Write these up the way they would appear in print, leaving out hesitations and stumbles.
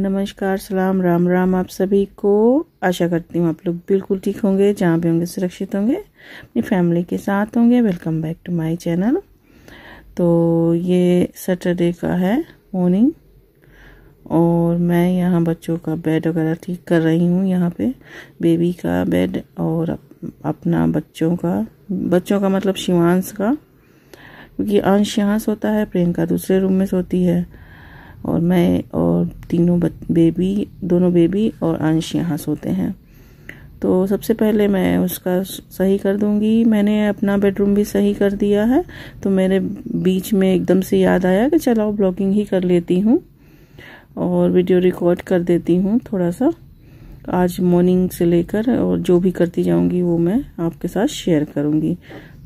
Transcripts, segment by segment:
नमस्कार, सलाम, राम राम आप सभी को। आशा करती हूँ आप लोग बिल्कुल ठीक होंगे, जहाँ भी होंगे सुरक्षित होंगे, अपनी फैमिली के साथ होंगे। Welcome back to my channel. तो ये सैटरडे का है मॉर्निंग और मैं यहाँ बच्चों का बेड वगैरह ठीक कर रही हूँ। यहाँ पे बेबी का बेड और अपना बच्चों का मतलब शिवांश का, क्योंकि अंश यहाँ सोता है, प्रियंका दूसरे रूम में सोती है और मैं और तीनों दोनों बेबी और अंश यहाँ सोते हैं। तो सबसे पहले मैं उसका सही कर दूंगी। मैंने अपना बेडरूम भी सही कर दिया है, तो मेरे बीच में एकदम से याद आया कि चलो ब्लॉगिंग ही कर लेती हूँ और वीडियो रिकॉर्ड कर देती हूँ थोड़ा सा। आज मॉर्निंग से लेकर और जो भी करती जाऊंगी वो मैं आपके साथ शेयर करूंगी।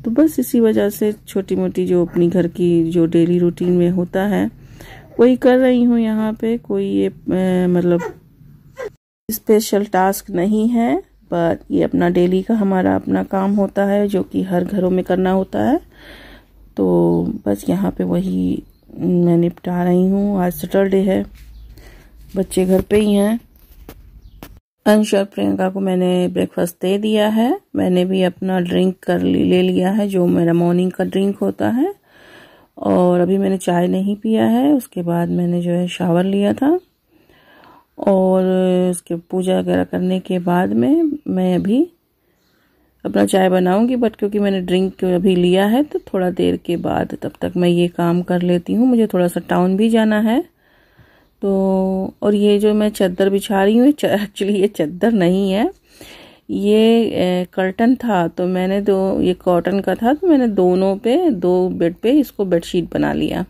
तो बस इसी वजह से छोटी मोटी जो अपनी घर की जो डेली रूटीन में होता है वही कर रही हूँ। यहाँ पे कोई ये मतलब स्पेशल टास्क नहीं है, पर ये अपना डेली का हमारा अपना काम होता है जो कि हर घरों में करना होता है। तो बस यहाँ पे वही मैं निपटा रही हूँ। आज सैटरडे है, बच्चे घर पे ही हैं। अंश और प्रियंका को मैंने ब्रेकफास्ट दे दिया है। मैंने भी अपना ड्रिंक ले लिया है, जो मेरा मॉर्निंग का ड्रिंक होता है। और अभी मैंने चाय नहीं पिया है। उसके बाद मैंने जो है शावर लिया था और उसके पूजा वगैरह करने के बाद में मैं अभी अपना चाय बनाऊंगी। बट क्योंकि मैंने ड्रिंक अभी लिया है तो थोड़ा देर के बाद तब तक मैं ये काम कर लेती हूँ। मुझे थोड़ा सा टाउन भी जाना है। तो और ये जो मैं चादर बिछा रही हूँ, एक्चुअली ये चादर नहीं है, ये कर्टन था। तो मैंने ये कॉटन का था, तो मैंने दो बेड पे इसको बेडशीट बना लिया।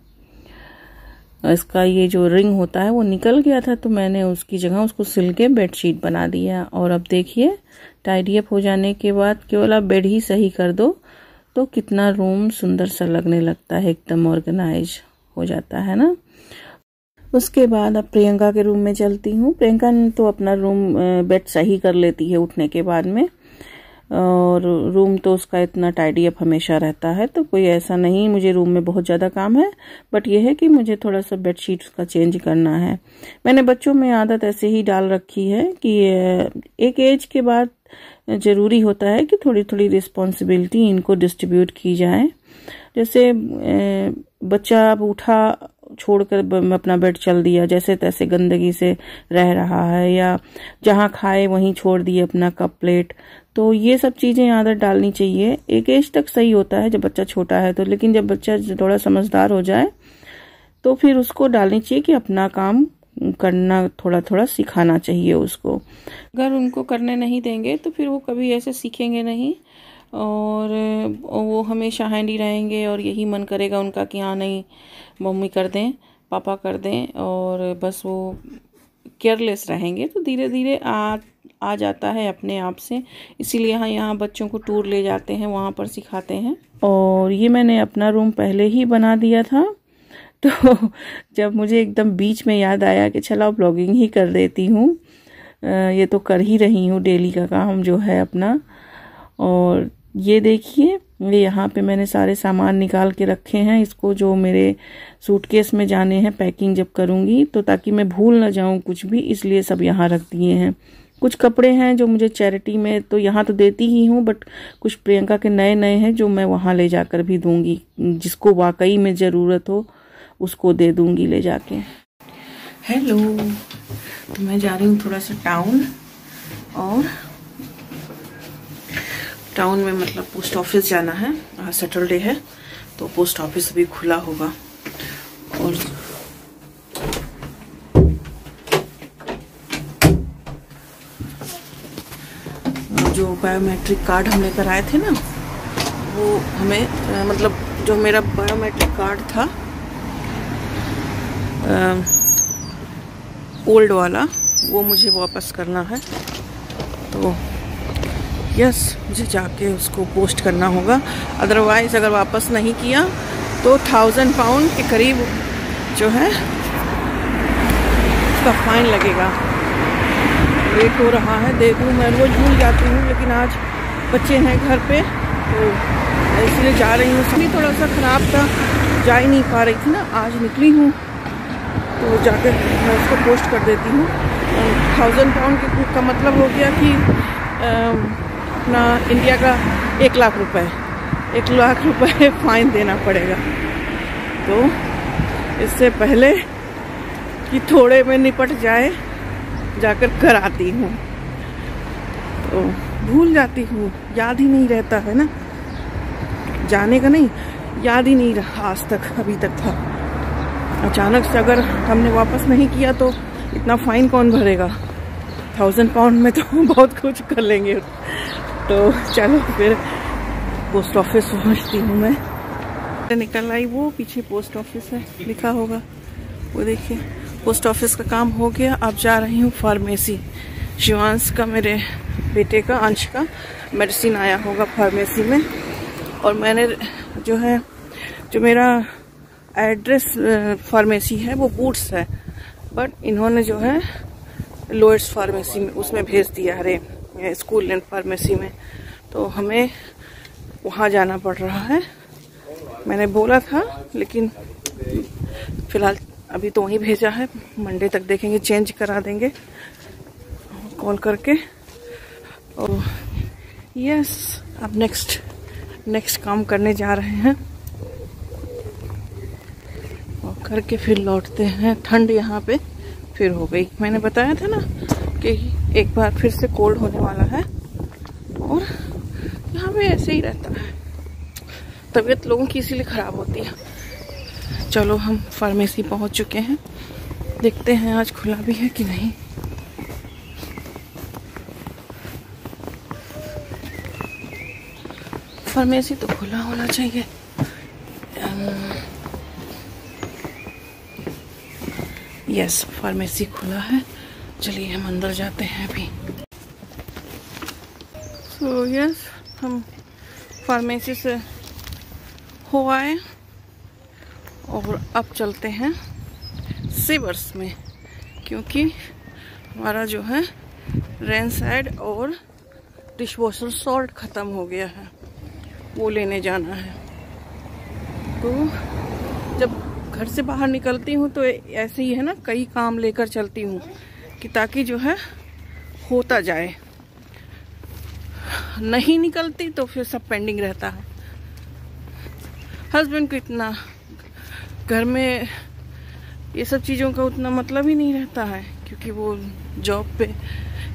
इसका ये जो रिंग होता है वो निकल गया था, तो मैंने उसकी जगह उसको सिल के बेडशीट बना दिया। और अब देखिए टाइडी अप हो जाने के बाद केवल आप बेड ही सही कर दो तो कितना रूम सुंदर सा लगने लगता है, एकदम ऑर्गेनाइज हो जाता है ना। उसके बाद अब प्रियंका के रूम में चलती हूँ। प्रियंका तो अपना रूम बेड सही कर लेती है उठने के बाद में, और रूम तो उसका इतना टाइडी अप हमेशा रहता है, तो कोई ऐसा नहीं मुझे रूम में बहुत ज़्यादा काम है। बट यह है कि मुझे थोड़ा सा बेडशीट का चेंज करना है। मैंने बच्चों में आदत ऐसे ही डाल रखी है कि एक एज के बाद ज़रूरी होता है कि थोड़ी थोड़ी रिस्पॉन्सिबिलिटी इनको डिस्ट्रीब्यूट की जाए। जैसे बच्चा अब उठा छोड़कर अपना बेड चल दिया, जैसे तैसे गंदगी से रह रहा है, या जहाँ खाए वहीं छोड़ दिए अपना कप प्लेट, तो ये सब चीजें आदत डालनी चाहिए। एक एज तक सही होता है जब बच्चा छोटा है तो, लेकिन जब बच्चा थोड़ा समझदार हो जाए तो फिर उसको डालनी चाहिए कि अपना काम करना थोड़ा थोड़ा सिखाना चाहिए उसको। अगर उनको करने नहीं देंगे तो फिर वो कभी ऐसे सीखेंगे नहीं और वो हमेशा हैंडी रहेंगे और यही मन करेगा उनका कि हाँ नहीं मम्मी कर दें, पापा कर दें, और बस वो केयरलेस रहेंगे। तो धीरे धीरे आ जाता है अपने आप से। इसीलिए यहाँ बच्चों को टूर ले जाते हैं, वहाँ पर सिखाते हैं। और ये मैंने अपना रूम पहले ही बना दिया था, तो जब मुझे एकदम बीच में याद आया कि चलो ब्लॉगिंग ही कर देती हूँ, ये तो कर ही रही हूँ डेली का काम जो है अपना। और ये देखिए यहाँ पे मैंने सारे सामान निकाल के रखे हैं, इसको जो मेरे सूटकेस में जाने हैं पैकिंग जब करूँगी, तो ताकि मैं भूल ना जाऊँ कुछ भी, इसलिए सब यहाँ रख दिए हैं। कुछ कपड़े हैं जो मुझे चैरिटी में तो यहाँ तो देती ही हूँ, बट कुछ प्रियंका के नए नए हैं जो मैं वहाँ ले जाकर भी दूंगी। जिसको वाकई में ज़रूरत हो उसको दे दूंगी ले जाके। हेलो, तो मैं जा रही हूँ थोड़ा सा टाउन, और टाउन में मतलब पोस्ट ऑफिस जाना है। आज सैटरडे है तो पोस्ट ऑफिस भी खुला होगा। और जो बायोमेट्रिक कार्ड हम लेकर आए थे ना, वो हमें मतलब जो मेरा बायोमेट्रिक कार्ड था ओल्ड वाला, वो मुझे वापस करना है। तो यस, मुझे जाके उसको पोस्ट करना होगा। अदरवाइज अगर वापस नहीं किया तो 1000 पाउंड के करीब जो है उसका फाइन लगेगा। लेट हो रहा है, देखूँ, मैं रोज भूल जाती हूँ, लेकिन आज बच्चे हैं घर पे तो इसलिए जा रही हूँ। सभी थोड़ा सा ख़राब था, जा ही नहीं पा रही थी ना, आज निकली हूँ तो जाकर मैं उसको पोस्ट कर देती हूँ। 1000 पाउंड का मतलब हो गया कि अपना इंडिया का 1 लाख रुपए, 1 लाख रुपए फाइन देना पड़ेगा। तो इससे पहले कि थोड़े में निपट जाए जाकर कर आती हूँ। तो भूल जाती हूँ, याद ही नहीं रहता है ना, जाने का नहीं, याद ही नहीं रहा आज तक, अभी तक था। अचानक से अगर हमने वापस नहीं किया तो इतना फाइन कौन भरेगा। 1000 पाउंड में तो बहुत कुछ कर लेंगे। तो चलो फिर पोस्ट ऑफिस पहुँचती हूँ मैं। निकल आई, वो पीछे पोस्ट ऑफिस है, लिखा होगा वो देखिए। पोस्ट ऑफिस का काम हो गया, अब जा रही हूँ फार्मेसी। शिवांश का, मेरे बेटे का, अंश का मेडिसिन आया होगा फार्मेसी में। और मैंने जो मेरा एड्रेस फार्मेसी है वो बूट्स है, बट इन्होंने जो है लोएट्स फार्मेसी में उसमें भेज दिया है, स्कूल एंड फार्मेसी में। तो हमें वहाँ जाना पड़ रहा है। मैंने बोला था, लेकिन फिलहाल अभी तो वहीं भेजा है, मंडे तक देखेंगे, चेंज करा देंगे कॉल करके। और यस, अब नेक्स्ट काम करने जा रहे हैं और करके फिर लौटते हैं। ठंड यहाँ पे फिर हो गई, मैंने बताया था ना कि एक बार फिर से कोल्ड होने वाला है। और यहाँ पे ऐसे ही रहता है, तबीयत लोगों की इसीलिए खराब होती है। चलो हम फार्मेसी पहुँच चुके हैं, देखते हैं आज खुला भी है कि नहीं। फार्मेसी तो खुला होना चाहिए। यस, फार्मेसी खुला है। चलिए हम अंदर जाते हैं अभी। सो यस, हम फार्मेसी से हो आए और अब चलते हैं सेवर्स में, क्योंकि हमारा जो है रेनसाइड और डिशवॉशर सॉल्ट ख़त्म हो गया है, वो लेने जाना है। तो जब घर से बाहर निकलती हूँ तो ऐसे ही है ना, कई काम लेकर चलती हूँ कि ताकि जो है होता जाए। नहीं निकलती तो फिर सब पेंडिंग रहता है। हस्बैंड को इतना घर में ये सब चीज़ों का उतना मतलब ही नहीं रहता है, क्योंकि वो जॉब पे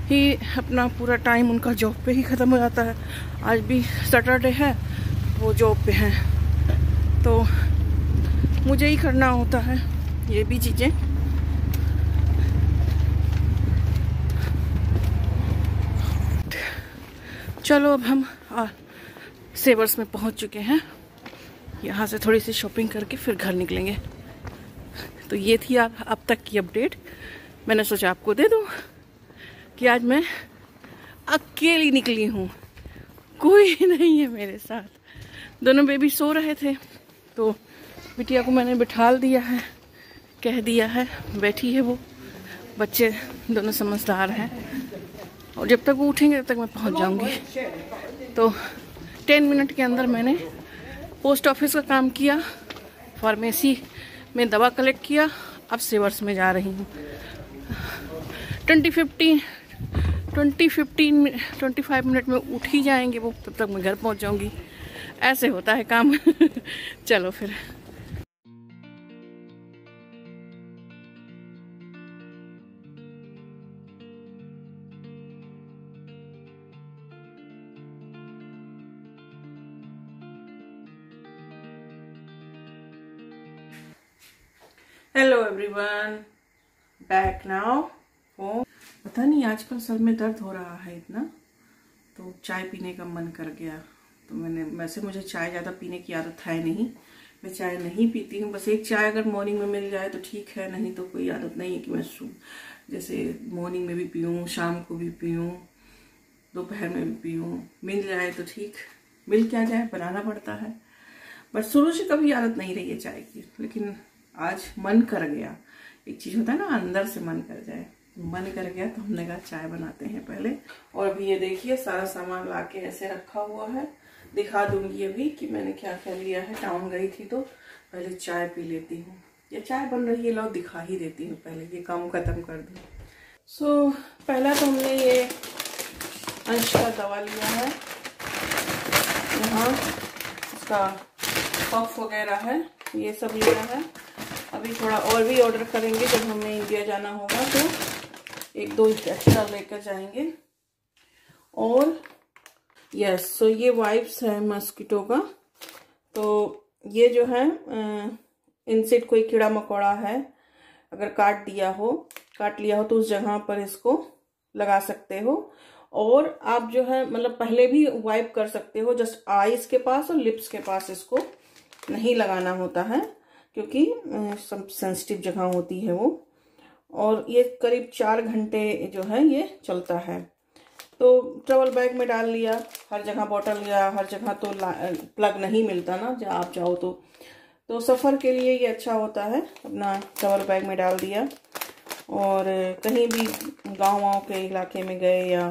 ही अपना पूरा टाइम उनका जॉब पे ही ख़त्म हो जाता है। आज भी सैटरडे है, वो जॉब पे हैं, तो मुझे ही करना होता है ये भी चीज़ें। चलो अब हम सेवर्स में पहुंच चुके हैं। यहाँ से थोड़ी सी शॉपिंग करके फिर घर निकलेंगे। तो ये थी अब तक की अपडेट। मैंने सोचा आपको दे दूँ कि आज मैं अकेली निकली हूँ, कोई नहीं है मेरे साथ। दोनों बेबी सो रहे थे, तो बिटिया को मैंने बिठाल दिया है, कह दिया है, बैठी है वो। बच्चे दोनों समझदार हैं, और जब तक वो उठेंगे तब तक मैं पहुंच जाऊंगी। तो 10 मिनट के अंदर मैंने पोस्ट ऑफिस का काम किया, फार्मेसी में दवा कलेक्ट किया, अब सेवर्स में जा रही हूँ। 25 मिनट में उठ ही जाएंगे वो, तब तक मैं घर पहुँच जाऊंगी। ऐसे होता है काम। चलो फिर। Hello everyone, back now home. पता नहीं आजकल सर में दर्द हो रहा है इतना, तो चाय पीने का मन कर गया। तो मैंने, वैसे मुझे चाय ज़्यादा पीने की आदत है नहीं, मैं चाय नहीं पीती हूँ। बस एक चाय अगर मॉर्निंग में मिल जाए तो ठीक है, नहीं तो कोई आदत नहीं है कि मैं जैसे मॉर्निंग में भी पीऊँ, शाम को भी पीऊँ, दोपहर में भी पीऊँ। मिल जाए तो ठीक, मिल क्या जाए, बनाना पड़ता है। बस शुरू से कभी आदत नहीं रही है चाय की, लेकिन आज मन कर गया। एक चीज होता है ना, अंदर से मन कर जाए, मन कर गया तो हमने कहा चाय बनाते हैं पहले। और अभी ये देखिए सारा सामान लाके ऐसे रखा हुआ है, दिखा दूंगी अभी कि मैंने क्या क्या लिया है। टाउन गई थी तो पहले चाय पी लेती हूँ। ये चाय बन रही है, लो दिखा ही देती हूँ, पहले ये काम खत्म कर दूँ। सो पहला तो हमने ये अंश का दवा लिया है, यहाँ इसका पफ वगैरह है, ये सब लिया है। अभी थोड़ा और भी ऑर्डर करेंगे, जब हमें इंडिया जाना होगा तो 1-2 एक्स्ट्रा लेकर जाएंगे। और यस, सो ये वाइप्स है मस्कीटो का। तो ये जो है इनसे कोई कीड़ा मकोड़ा है अगर काट लिया हो तो उस जगह पर इसको लगा सकते हो। और आप जो है मतलब पहले भी वाइप कर सकते हो, जस्ट आईज के पास और लिप्स के पास इसको नहीं लगाना होता है, क्योंकि सब सेंसिटिव जगह होती है वो। और ये करीब 4 घंटे जो है ये चलता है। तो ट्रैवल बैग में डाल लिया, हर जगह बॉटल या हर जगह तो प्लग नहीं मिलता ना जहाँ आप जाओ तो सफ़र के लिए ये अच्छा होता है। अपना ट्रैवल बैग में डाल दिया, और कहीं भी गाँव के इलाके में गए या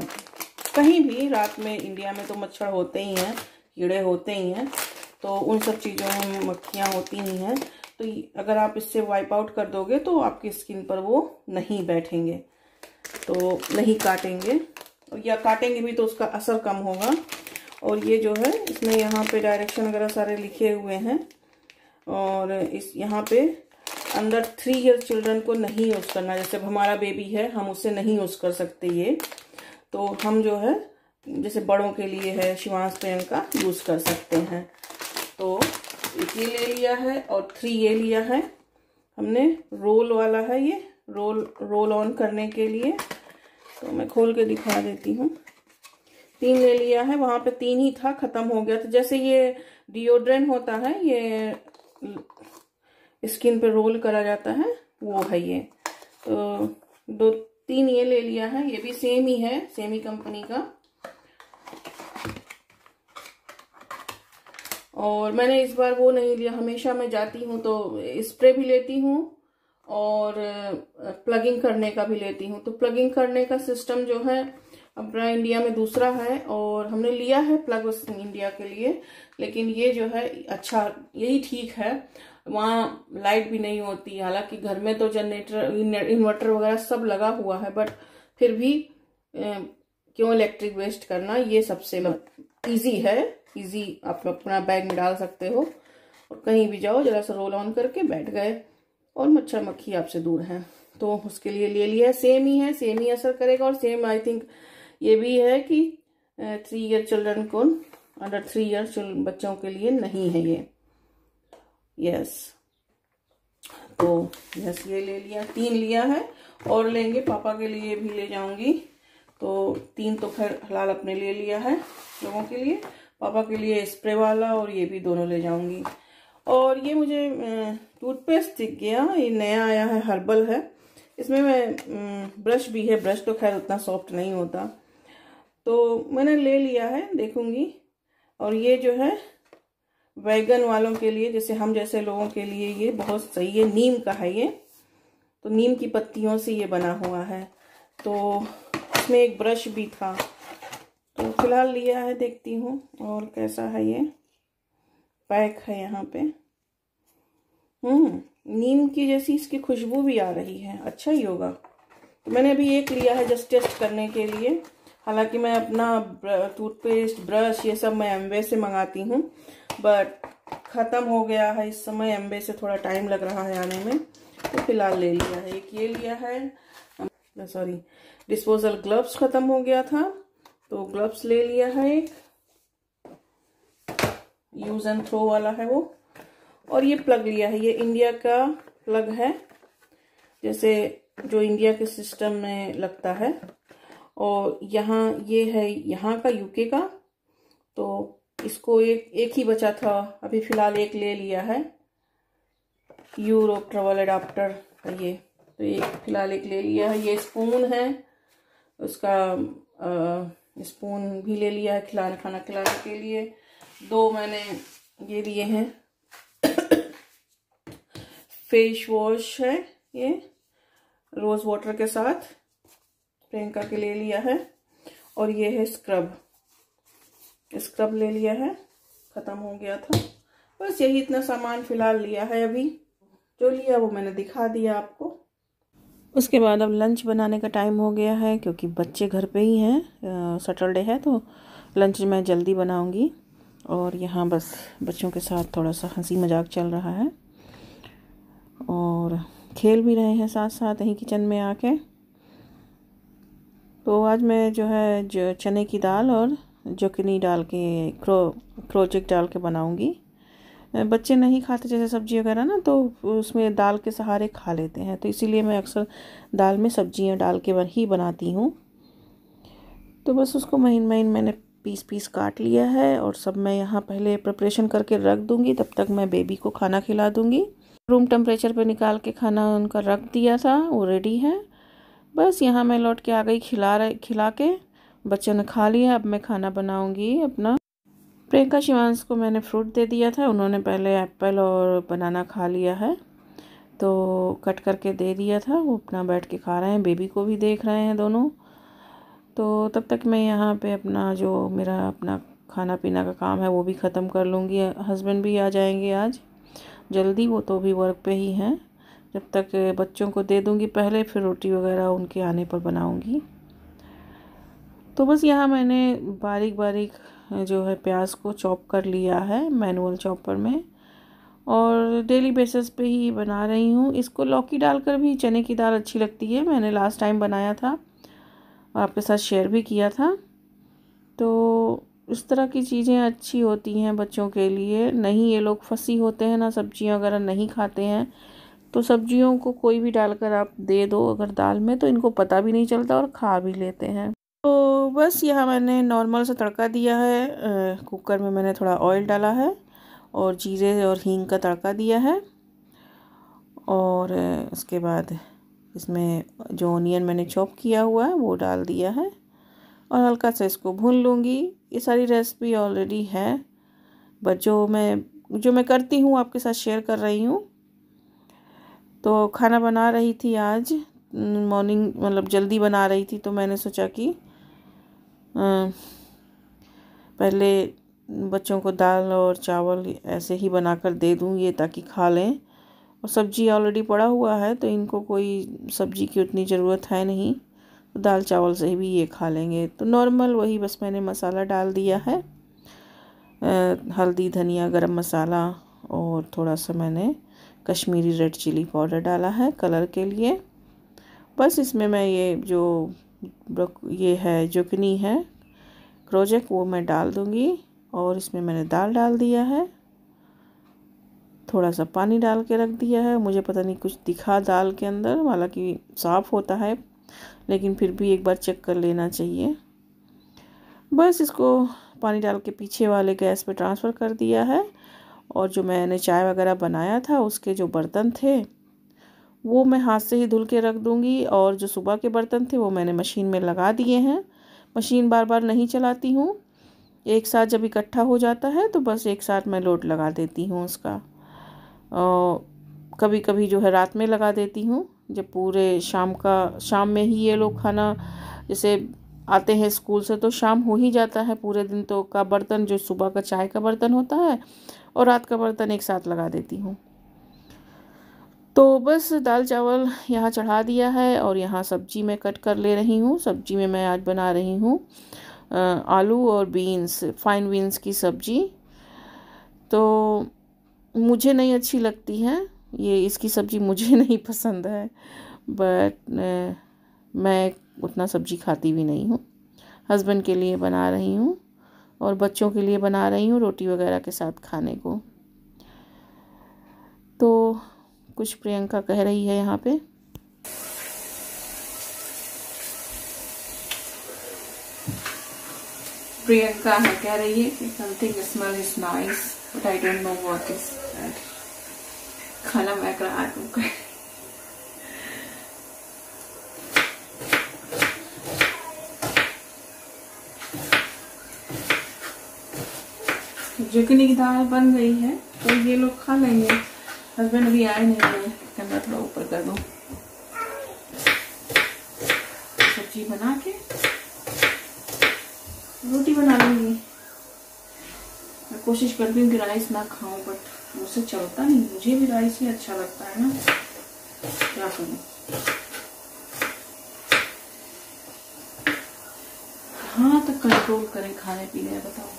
कहीं भी रात में, इंडिया में तो मच्छर होते ही हैं, कीड़े होते ही हैं, तो उन सब चीज़ों में मक्खियाँ होती ही हैं। तो अगर आप इससे वाइप आउट कर दोगे तो आपकी स्किन पर वो नहीं बैठेंगे, तो नहीं काटेंगे, या काटेंगे भी तो उसका असर कम होगा। और ये जो है इसमें यहाँ पे डायरेक्शन वगैरह सारे लिखे हुए हैं, और इस यहाँ पे अंडर 3 ईयर चिल्ड्रन को नहीं यूज़ करना। जैसे हमारा बेबी है, हम उससे नहीं यूज़ कर सकते ये, तो हम जो है जैसे बड़ों के लिए है, शिवांश प्रियंका यूज़ कर सकते हैं। तो ये ले लिया है, और 3 ये लिया है हमने, रोल वाला है ये, रोल ऑन करने के लिए। तो मैं खोल के दिखा देती हूँ। 3 ले लिया है, वहां पे 3 ही था, खत्म हो गया। तो जैसे ये डिओड्रेंट होता है, ये स्किन पे रोल करा जाता है, वो है ये। तो 2-3 ये ले लिया है, ये भी सेम ही है, सेम ही कंपनी का। और मैंने इस बार वो नहीं लिया, हमेशा मैं जाती हूँ तो स्प्रे भी लेती हूँ और प्लगिंग करने का भी लेती हूँ। तो प्लगिंग करने का सिस्टम जो है अपना इंडिया में दूसरा है, और हमने लिया है प्लग इंडिया के लिए, लेकिन ये जो है अच्छा, यही ठीक है। वहाँ लाइट भी नहीं होती, हालांकि घर में तो जनरेटर इन्वर्टर वगैरह सब लगा हुआ है, बट फिर भी क्यों इलेक्ट्रिक वेस्ट करना। ये सबसे इजी है, इजी, आप अपना बैग में डाल सकते हो और कहीं भी जाओ, जरा सा रोल ऑन करके बैठ गए और मच्छर मक्खी आपसे दूर है। तो उसके लिए ले लिया है, सेम ही है, सेम ही असर करेगा। और सेम आई थिंक ये भी है कि 3 ईयर चिल्ड्रन को, अंडर 3 ईयर बच्चों के लिए नहीं है ये। यस, तो यस ये ले लिया, 3 लिया है, और लेंगे, पापा के लिए भी ले जाऊंगी। तो 3 तो खैर हलाल अपने लिए लिया है, लोगों के लिए, पापा के लिए स्प्रे वाला, और ये भी दोनों ले जाऊंगी। और ये मुझे टूथपेस्ट दिख गया, ये नया आया है, हर्बल है। इसमें मैं ब्रश भी है, ब्रश तो खैर उतना सॉफ्ट नहीं होता, तो मैंने ले लिया है, देखूंगी। और ये जो है वैगन वालों के लिए, जैसे हम जैसे लोगों के लिए ये बहुत सही है, नीम का है ये, तो नीम की पत्तियों से ये बना हुआ है। तो इसमें एक ब्रश भी था, तो फिलहाल लिया है, देखती हूँ और कैसा है। ये पैक है यहाँ पे, नीम की जैसी इसकी खुशबू भी आ रही है, अच्छा ही होगा। तो मैंने अभी एक लिया है जस्ट टेस्ट करने के लिए। हालांकि मैं अपना टूथपेस्ट, ब्रश, ये सब मैं एमवे से मंगाती हूँ, बट ख़त्म हो गया है इस समय, एमवे से थोड़ा टाइम लग रहा है आने में, तो फिलहाल ले लिया है। एक ये लिया है, सॉरी, डिस्पोजल ग्लव्स ख़त्म हो गया था, तो ग्लव्स ले लिया है एक, यूज एंड थ्रो वाला है वो। और ये प्लग लिया है, ये इंडिया का प्लग है, जैसे जो इंडिया के सिस्टम में लगता है। और यहाँ ये है यहाँ का, यूके का, तो इसको एक ही बचा था, अभी फिलहाल एक ले लिया है, यूरोप ट्रैवल एडाप्टर है ये, तो एक फिलहाल एक ले लिया है। ये स्पून है, उसका स्पून भी ले लिया है खाना खिलाने के लिए। 2 मैंने ये लिए हैं, फेस वॉश है ये, रोज वाटर के साथ, प्रियंका के ले लिया है। और ये है स्क्रब ले लिया है, खत्म हो गया था। बस यही इतना सामान फिलहाल लिया है अभी, जो लिया वो मैंने दिखा दिया आपको। उसके बाद अब लंच बनाने का टाइम हो गया है, क्योंकि बच्चे घर पे ही हैं, सैटरडे है तो लंच मैं जल्दी बनाऊंगी। और यहाँ बस बच्चों के साथ थोड़ा सा हंसी मजाक चल रहा है और खेल भी रहे हैं साथ साथ यहीं किचन में आके। तो आज मैं जो है जो चने की दाल और जुकनी डाल के क्रोजेक डाल के बनाऊंगी। बच्चे नहीं खाते जैसे सब्जी वगैरह ना, तो उसमें दाल के सहारे खा लेते हैं, तो इसीलिए मैं अक्सर दाल में सब्जियां डाल के ही बनाती हूँ। तो बस उसको महीन महीन मैंने पीस पीस काट लिया है और सब मैं यहाँ पहले प्रिपरेशन करके रख दूँगी। तब तक मैं बेबी को खाना खिला दूँगी। रूम टेम्परेचर पे निकाल के खाना उनका रख दिया था, वो रेडी है। बस यहाँ मैं लौट के आ गई खिला के। बच्चों ने खा लिया, अब मैं खाना बनाऊँगी अपना। प्रियंका शिवांश को मैंने फ्रूट दे दिया था, उन्होंने पहले एप्पल और बनाना खा लिया है, तो कट करके दे दिया था, वो अपना बैठ के खा रहे हैं, बेबी को भी देख रहे हैं दोनों। तो तब तक मैं यहाँ पे अपना जो मेरा अपना खाना पीना का काम है वो भी ख़त्म कर लूँगी। हस्बैंड भी आ जाएंगे आज जल्दी, वो तो भी वर्क पे ही हैं। जब तक बच्चों को दे दूँगी पहले, फिर रोटी वगैरह उनके आने पर बनाऊँगी। तो बस यहाँ मैंने बारीक बारीक जो है प्याज को चॉप कर लिया है मैनुअल चॉपर में, और डेली बेसिस पे ही बना रही हूँ। इसको लौकी डालकर भी चने की दाल अच्छी लगती है, मैंने लास्ट टाइम बनाया था और आपके साथ शेयर भी किया था। तो इस तरह की चीज़ें अच्छी होती हैं बच्चों के लिए। नहीं ये लोग फंसी होते हैं ना, सब्जियां वगैरह नहीं खाते हैं, तो सब्जियों को कोई भी डालकर आप दे दो अगर दाल में, तो इनको पता भी नहीं चलता और खा भी लेते हैं। तो बस यहाँ मैंने नॉर्मल सा तड़का दिया है। कुकर में मैंने थोड़ा ऑयल डाला है और जीरे और हींग का तड़का दिया है, और उसके बाद इसमें जो ऑनियन मैंने चॉप किया हुआ है वो डाल दिया है और हल्का सा इसको भून लूँगी। ये सारी रेसिपी ऑलरेडी है, बट जो मैं करती हूँ आपके साथ शेयर कर रही हूँ। तो खाना बना रही थी आज मॉर्निंग, मतलब जल्दी बना रही थी, तो मैंने सोचा कि पहले बच्चों को दाल और चावल ऐसे ही बनाकर दे दूँ ये, ताकि खा लें। और सब्जी ऑलरेडी पड़ा हुआ है, तो इनको कोई सब्जी की उतनी ज़रूरत है नहीं, तो दाल चावल से भी ये खा लेंगे। तो नॉर्मल वही बस मैंने मसाला डाल दिया है, हल्दी धनिया गरम मसाला, और थोड़ा सा मैंने कश्मीरी रेड चिली पाउडर डाला है कलर के लिए। बस इसमें मैं ये है जुकनी है क्रोजेक, वो मैं डाल दूँगी, और इसमें मैंने दाल डाल दिया है, थोड़ा सा पानी डाल के रख दिया है। मुझे पता नहीं कुछ दिखा दाल के अंदर, हालांकि साफ़ होता है, लेकिन फिर भी एक बार चेक कर लेना चाहिए। बस इसको पानी डाल के पीछे वाले गैस पे ट्रांसफ़र कर दिया है, और जो मैंने चाय वगैरह बनाया था उसके जो बर्तन थे वो मैं हाथ से ही धुल के रख दूँगी, और जो सुबह के बर्तन थे वो मैंने मशीन में लगा दिए हैं। मशीन बार बार नहीं चलाती हूँ, एक साथ जब इकट्ठा हो जाता है तो बस एक साथ मैं लोड लगा देती हूँ उसका। कभी कभी जो है रात में लगा देती हूँ, जब पूरे शाम में ही ये लोग खाना जैसे आते हैं स्कूल से, तो शाम हो ही जाता है, पूरे दिन तो का बर्तन जो सुबह का चाय का बर्तन होता है और रात का बर्तन एक साथ लगा देती हूँ। तो बस दाल चावल यहाँ चढ़ा दिया है, और यहाँ सब्जी मैं कट कर ले रही हूँ। सब्जी में मैं आज बना रही हूँ आलू और बीन्स, फाइन बीन्स की सब्जी। तो मुझे नहीं अच्छी लगती है ये, इसकी सब्ज़ी मुझे नहीं पसंद है, बट मैं उतना सब्ज़ी खाती भी नहीं हूँ। हस्बैंड के लिए बना रही हूँ और बच्चों के लिए बना रही हूँ रोटी वगैरह के साथ खाने को। तो कुछ प्रियंका कह रही है यहाँ पे। प्रियंका है कह रही है कि something smell is nice but I don't know what is that. खाना मैं करा दूंगा। जुकनी की दाल बन गई है, तो ये लोग खा लेंगे। हस्बैंड भी आए नहीं है, कैमरा थोड़ा ऊपर कर दो। सब्जी बना के रोटी बना लूंगी। मैं कोशिश करती हूँ कि राइस ना खाऊं, बट मुझसे चलता नहीं, मुझे भी राइस ही अच्छा लगता है ना, क्या करूं। हाँ तो कंट्रोल करें खाने पीने, बताओ।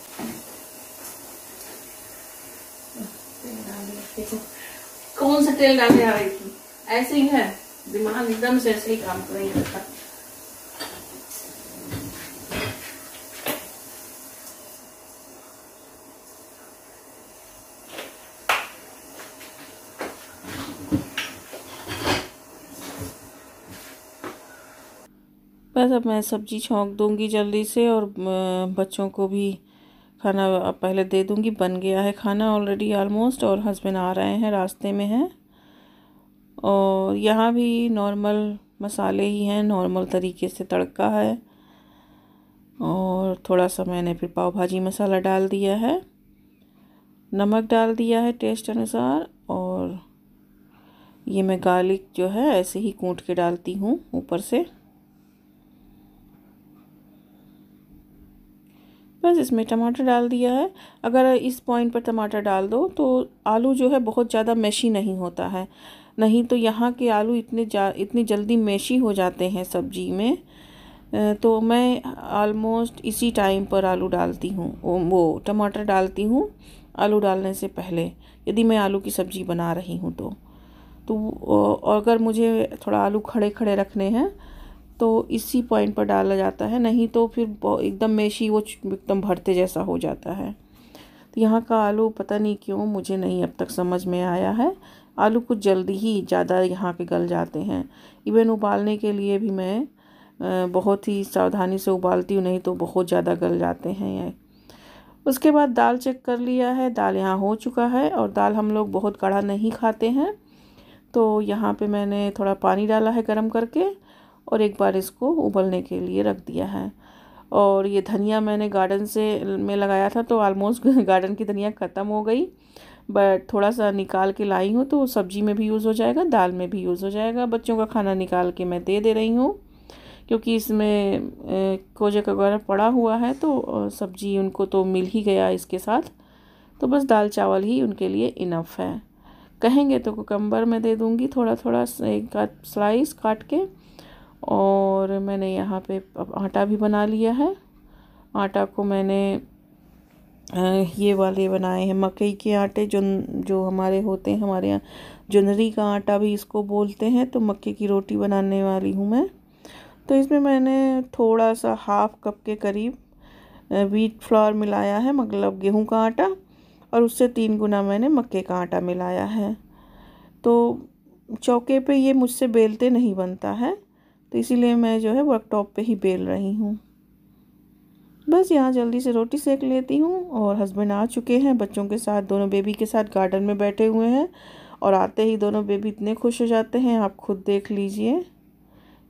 कौन सा तेल डाले आ रही थी, ऐसे ही है दिमाग एकदम से ऐसे ही काम नहीं करता। बस अब मैं सब्जी छौंक दूंगी जल्दी से, और बच्चों को भी खाना अब पहले दे दूंगी। बन गया है खाना ऑलरेडी ऑलमोस्ट, और हस्बैंड आ रहे हैं, रास्ते में हैं। और यहाँ भी नॉर्मल मसाले ही हैं, नॉर्मल तरीके से तड़का है, और थोड़ा सा मैंने फिर पाव भाजी मसाला डाल दिया है, नमक डाल दिया है टेस्ट अनुसार। और ये मैं गार्लिक जो है ऐसे ही कूट के डालती हूँ ऊपर से। बस इसमें टमाटर डाल दिया है। अगर इस पॉइंट पर टमाटर डाल दो तो आलू जो है बहुत ज़्यादा मैशी नहीं होता है, नहीं तो यहाँ के आलू इतनी जल्दी मैशी हो जाते हैं सब्जी में। तो मैं ऑलमोस्ट इसी टाइम पर आलू डालती हूँ, वो टमाटर डालती हूँ आलू डालने से पहले, यदि मैं आलू की सब्ज़ी बना रही हूँ तो अगर मुझे थोड़ा आलू खड़े खड़े रखने हैं तो इसी पॉइंट पर डाला जाता है, नहीं तो फिर एकदम मेशी वो एकदम भरते जैसा हो जाता है। तो यहाँ का आलू पता नहीं क्यों मुझे नहीं अब तक समझ में आया है, आलू कुछ जल्दी ही ज़्यादा यहाँ के गल जाते हैं। इवन उबालने के लिए भी मैं बहुत ही सावधानी से उबालती हूँ, नहीं तो बहुत ज़्यादा गल जाते हैं ये। उसके बाद दाल चेक कर लिया है, दाल यहाँ हो चुका है, और दाल हम लोग बहुत गाढ़ा नहीं खाते हैं, तो यहाँ पे मैंने थोड़ा पानी डाला है गरम करके, और एक बार इसको उबलने के लिए रख दिया है। और ये धनिया मैंने गार्डन में लगाया था, तो ऑलमोस्ट गार्डन की धनिया ख़त्म हो गई, बट थोड़ा सा निकाल के लाई हूँ, तो सब्जी में भी यूज़ हो जाएगा, दाल में भी यूज़ हो जाएगा। बच्चों का खाना निकाल के मैं दे रही हूँ, क्योंकि इसमें कोजे वगैरह पड़ा हुआ है, तो सब्जी उनको तो मिल ही गया इसके साथ, तो बस दाल चावल ही उनके लिए इनफ है। कहेंगे तो कुकम्बर में दे दूँगी थोड़ा थोड़ा एक स्लाइस काट के। और मैंने यहाँ पे आटा भी बना लिया है। आटा को मैंने ये वाले बनाए हैं मकई के आटे, जो हमारे होते हैं, हमारे यहाँ जुनरी का आटा भी इसको बोलते हैं। तो मक्के की रोटी बनाने वाली हूँ मैं। तो इसमें मैंने थोड़ा सा हाफ कप के करीब व्हीट फ्लावर मिलाया है, मतलब गेहूं का आटा, और उससे 3 गुना मैंने मक्के का आटा मिलाया है। तो चौके पे ये मुझसे बेलते नहीं बनता है, तो इसीलिए मैं जो है वर्कटॉप पे ही बेल रही हूँ। बस यहाँ जल्दी से रोटी सेक लेती हूँ। और हस्बैंड आ चुके हैं बच्चों के साथ, दोनों बेबी के साथ गार्डन में बैठे हुए हैं, और आते ही दोनों बेबी इतने खुश हो जाते हैं, आप खुद देख लीजिए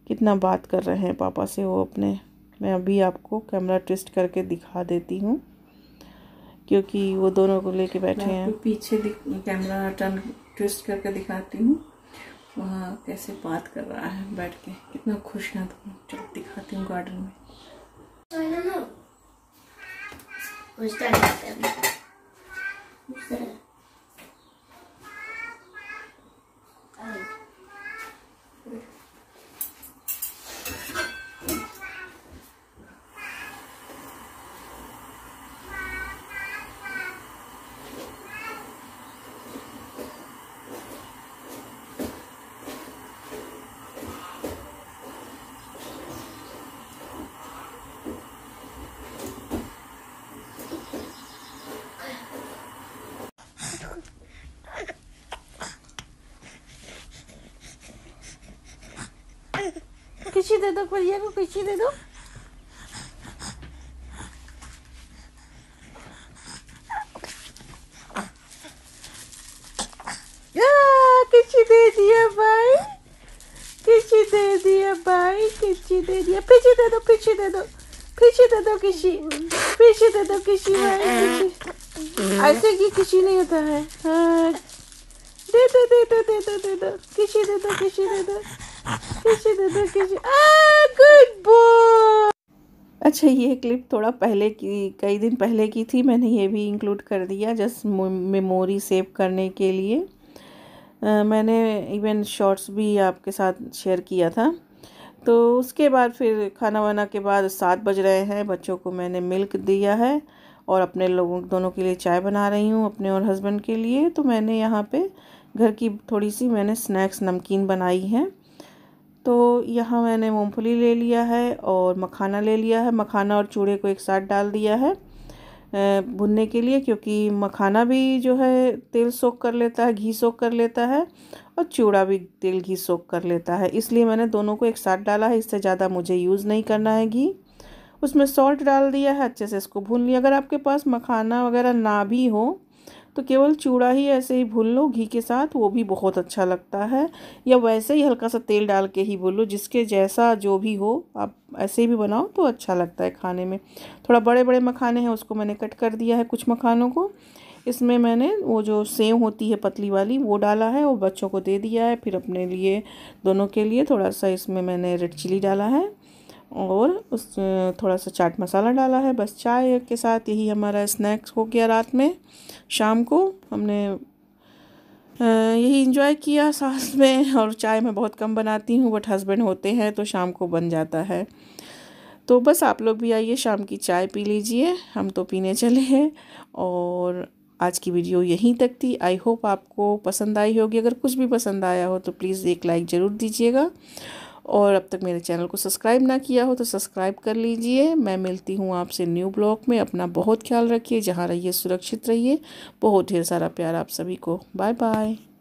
कितना बात कर रहे हैं पापा से वो अपने। मैं अभी आपको कैमरा ट्विस्ट करके दिखा देती हूँ, क्योंकि वो दोनों को लेके बैठे हैं। पीछे कैमरा टर्न ट्विस्ट करके दिखाती हूँ, वहाँ कैसे बात कर रहा है बैठ के, कितना खुश है। तो चलो दिखाती हूँ गार्डन में। किसी दे दो, परिया को किसी दे दो। किसी दे दिया भाई, किसी दे दिया भाई, किसी दे दिया। पीछे दे दो, पीछे दे दो, पीछे दे दो, किसी पीछे दे दो, किसी भाई, किसी ऐसे की किसी नहीं होता है। हाँ दे दो, दे दो, दे दो, दे दो, किसी दे दो, किसी दे दो, किसी दे दो, किसी। Good boy. अच्छा, ये क्लिप थोड़ा पहले की, कई दिन पहले की थी, मैंने ये भी इंक्लूड कर दिया जस्ट मेमोरी सेव करने के लिए। मैंने इवन शॉर्ट्स भी आपके साथ शेयर किया था। तो उसके बाद फिर खाना वाना के बाद 7 बज रहे हैं, बच्चों को मैंने मिल्क दिया है और अपने लोगों दोनों के लिए चाय बना रही हूँ, अपने और हस्बैंड के लिए। तो मैंने यहाँ पे घर की थोड़ी सी मैंने स्नैक्स नमकीन बनाई है। तो यहाँ मैंने मूंगफली ले लिया है और मखाना ले लिया है। मखाना और चूड़े को एक साथ डाल दिया है भुनने के लिए, क्योंकि मखाना भी जो है तेल सोख कर लेता है, घी सोख कर लेता है, और चूड़ा भी तेल घी सोख कर लेता है, इसलिए मैंने दोनों को एक साथ डाला है। इससे ज़्यादा मुझे यूज़ नहीं करना है घी। उसमें सॉल्ट डाल दिया है, अच्छे से इसको भून लिया। अगर आपके पास मखाना वगैरह ना भी हो तो केवल चूड़ा ही ऐसे ही भून लो घी के साथ, वो भी बहुत अच्छा लगता है। या वैसे ही हल्का सा तेल डाल के ही भून लो, जिसके जैसा जो भी हो, आप ऐसे ही भी बनाओ तो अच्छा लगता है खाने में। थोड़ा बड़े बड़े मखाने हैं, उसको मैंने कट कर दिया है कुछ मखानों को। इसमें मैंने वो जो सेव होती है पतली वाली वो डाला है, वो बच्चों को दे दिया है। फिर अपने लिए, दोनों के लिए थोड़ा सा इसमें मैंने रेड चिली डाला है और उस थोड़ा सा चाट मसाला डाला है। बस चाय के साथ यही हमारा स्नैक्स हो गया। रात में, शाम को हमने यही इंजॉय किया साथ में। और चाय मैं बहुत कम बनाती हूँ, बट हस्बैंड होते हैं तो शाम को बन जाता है। तो बस आप लोग भी आइए, शाम की चाय पी लीजिए, हम तो पीने चले हैं। और आज की वीडियो यहीं तक थी। आई होप आपको पसंद आई होगी। अगर कुछ भी पसंद आया हो तो प्लीज़ एक लाइक ज़रूर दीजिएगा। और अब तक मेरे चैनल को सब्सक्राइब ना किया हो तो सब्सक्राइब कर लीजिए। मैं मिलती हूँ आपसे न्यू ब्लॉग में। अपना बहुत ख्याल रखिए, जहाँ रहिए सुरक्षित रहिए। बहुत ढेर सारा प्यार आप सभी को। Bye bye.